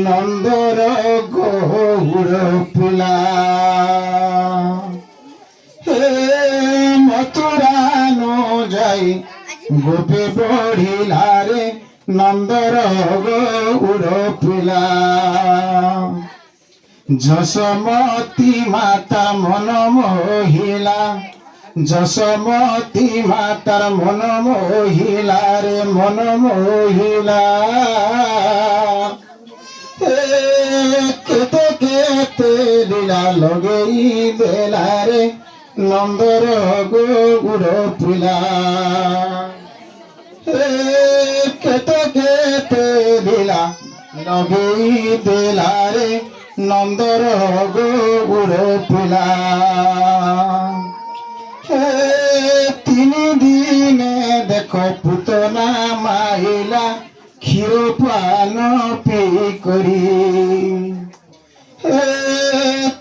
নন্দর গৌর ফুলা হে মথুরা ন যাই গোপে বঢ়িলা রে নন্দর গৌর ফুলা যশোমতী মাতা মন মোহিলা যশোমতী মাতার মন মোহিলা রে মন মোহিলা কেতে কেতে লীলা লগেই দেলা রে নন্দর গৌর ফুলা কেতে কেতে লীলা লগেই দেলা রে নন্দর গৌর ফুলা তিনি দিনে দেখো পুতনা মাইলা ক্ষীর পান পি করি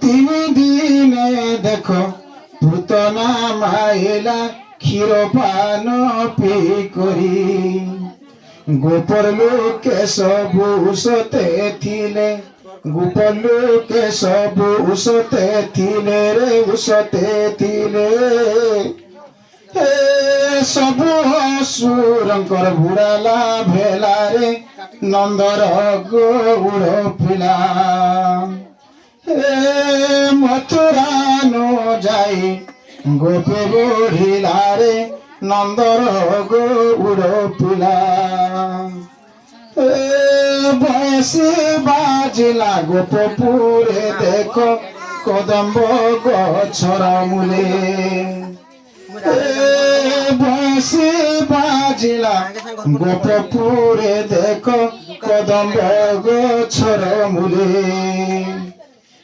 তিনি দিনে দেখো পুতনা মাইলা ক্ষীর পান পি করি গোপর লোকে সবু সতে থিলে গোপর লোকে সবু উসতে থিলে রে উসতে থিলে সবু অসুরঙ্কর বুড়ালা ভেলা রে নন্দর গৌর ফুলা মথুরা ন যাই গোপে বঢ়িলা রে নন্দর গৌর ফুলা বয়সে বাজিলা গোপপুরে দেখো কদম্ব গছর মূলে বয়সে বাজিলা গোপপুরে দেখো কদম্ব গছর মূলে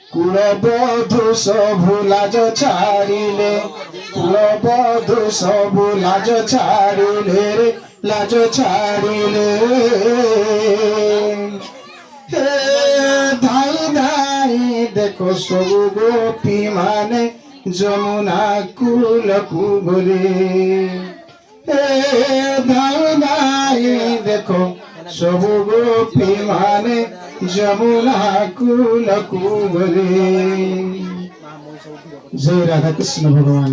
কুলবধূ সবু লাজ ছাড়িলে কুলবধূ সবু লাজ ছাড়িলে রে লাজ ছাড়িলে ধাই ধাই দেখো সবু গোপী মানে যমুনা কুলকু বলে ধাই ধাই দেখো সবু গোপী মানে যমুনা কুলকু বলে। জয় রাধা কৃষ্ণ ভগবান।